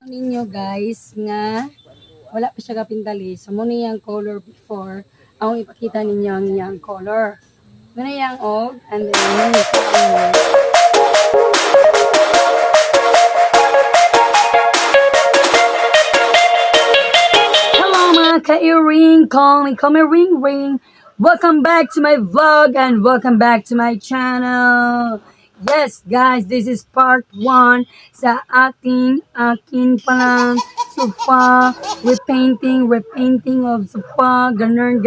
Ninyo guys nga wala pa siya kapindali. So muna yung color before ang ipakita ninyo ang iyang color. Muna yung og and then hello mga ka-earring, call me ring ring. Welcome back to my vlog and welcome back to my channel. Yes, guys, this is part 1 sa akin palang sofa, repainting of sofa, ganun.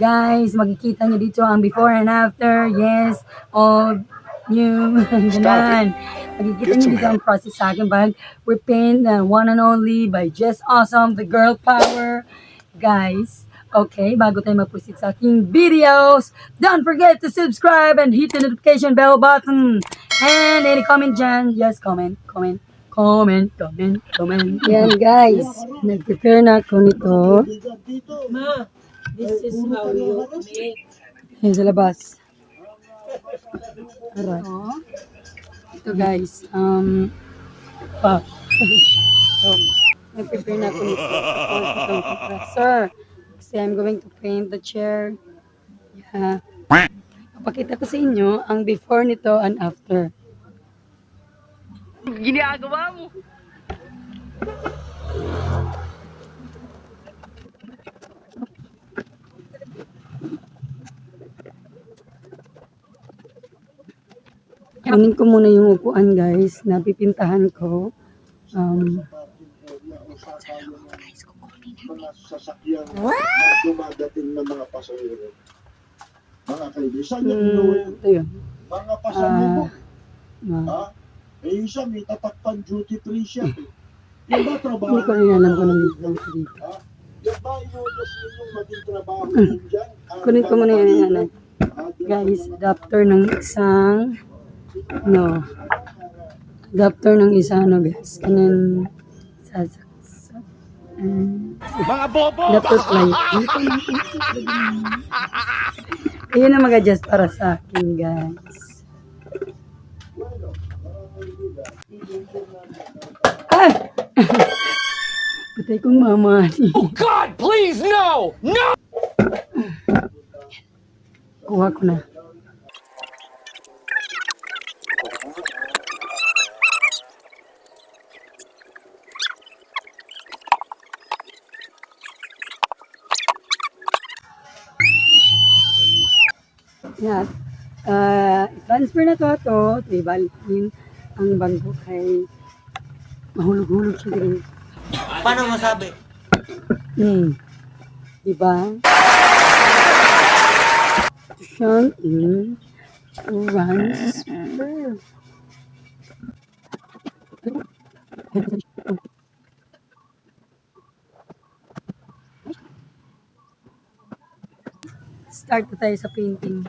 Guys, makikita nyo dito ang before and after, yes, of new, ganun. Makikita nyo dito ang process sa akin pag repaint, one and only by JessAwesome, the girl power. Guys, okay, bago tayo mag-proceed sa aking videos, don't forget to subscribe and hit the notification bell button. And any comment dyan, yes, comment. Yan guys, nag-prepare na ako nito. Ma, this is how you make. Yan sa labas. Alright. Ito guys, pa. So, nag-prepare na ako nito. Itong compressor. Kasi I'm going to paint the chair. Yeah. Papakita ko sa inyo ang before nito and after. Ginagawa mo. Kunin ko muna yung upuan guys na pipintahan ko. Mga sasakyan na dumadating ng mga pasahero. Mga kaibigan niya Ito yun. mga pasahero. Eh isa may tatakpan duty free siya. Yung ba trabaho? Hindi ko rin alam kung nandito lang ko dito. Yung ba inutos ninyong maging trabaho dyan? Kunin ko muna yung guys, adapter ng isang guys. Kanan Mga bobo! adapter play. Ayun na mag-adjust para sa akin guys. Ah! Patay kong mama. Oh God, please, no! No! Kuha ko na. Yan. Transfer na to. Ibalikin ang bangko kay mahulog-hulog siya din. Paano masabi? Diba? Ito siyang transfer. Start na tayo sa painting.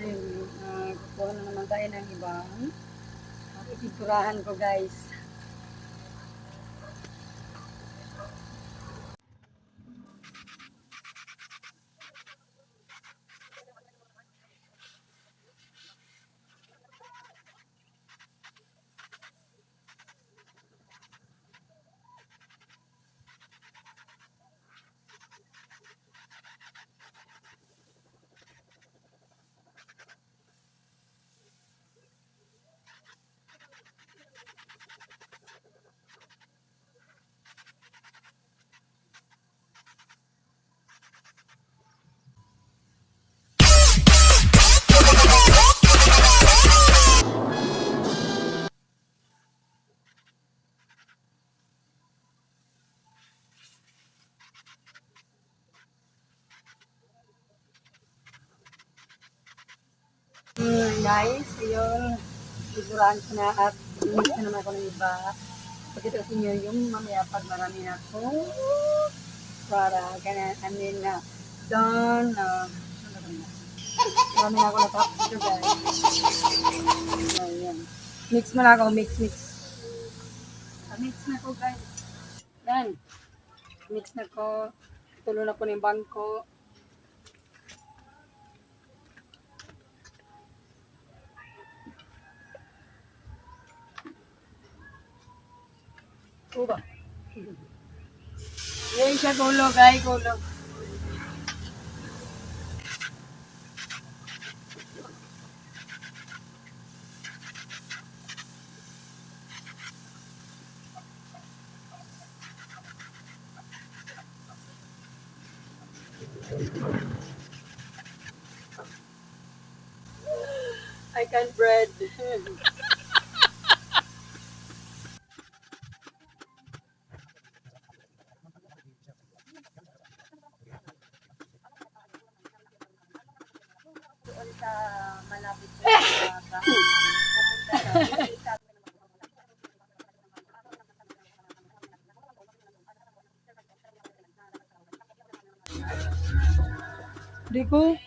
Ayun, kukuha na naman tayo ng ibang ititurahan ko guys. Guys, ayun. Sigurahan ko na at inis na naman ako ng iba. Pagkita sa inyo yung mamaya pag marami na ako. Para ganyan, I mean, done. Marami na ako natapos ito guys. Ayan. Mix mo na ako, mix. Mix na ko guys. Yan. Mix na ko. Tulo na po ng bangko. Uba. Yan siya kulo, guys, kulo. I can bread. Di ko.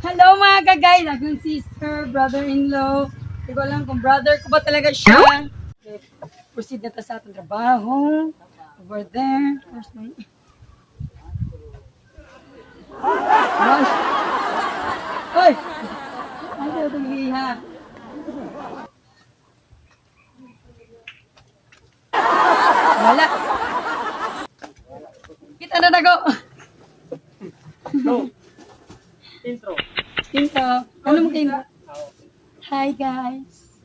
Hello mga kagay, naging sister, brother-in-law. Hindi ko alam kung brother ko ba talaga siya. Okay, proceed na tayo sa ating trabaho. Over there. Where's my... Gosh! Hoy! Ano ito ha? Wala. Kita na nago. Go. Intro. Intro. Ano mo kayo? Hi guys.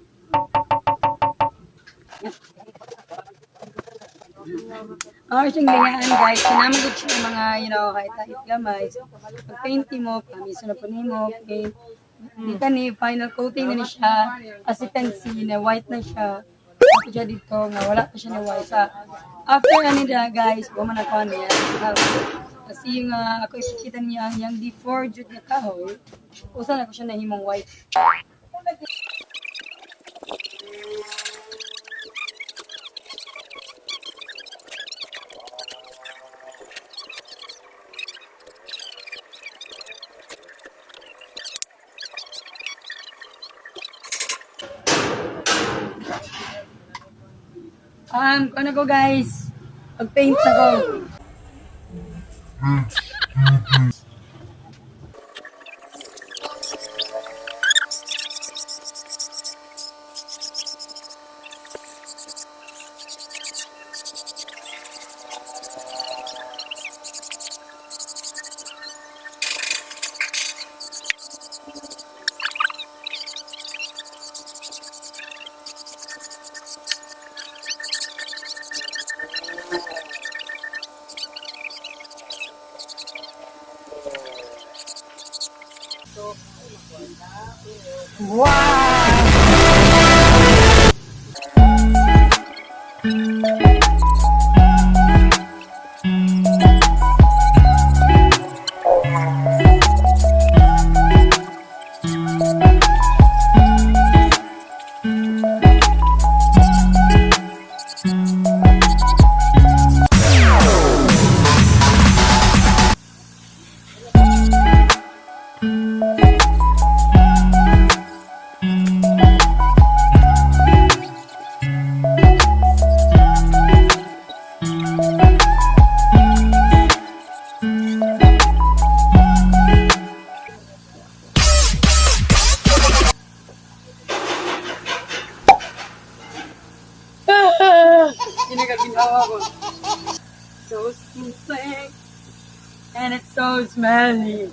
Siyang lingaan guys. Sinamagod siya ng mga, kahit kahit gamay. So, pag-painting mo, pamiso na po mo, paint. Hindi ka ni, final coating na ni siya. As you can see, na white na siya. Ako siya dito, nga wala pa siya na white. Sa, after nila guys, bumanakuha niya. Kasi yung ako ipakita niya yung before jud na kahoy, usa na ko siya nahimong white. Ano ko guys, pag-paint na ko. Ginagawa ko. So sweet and it's so smelly.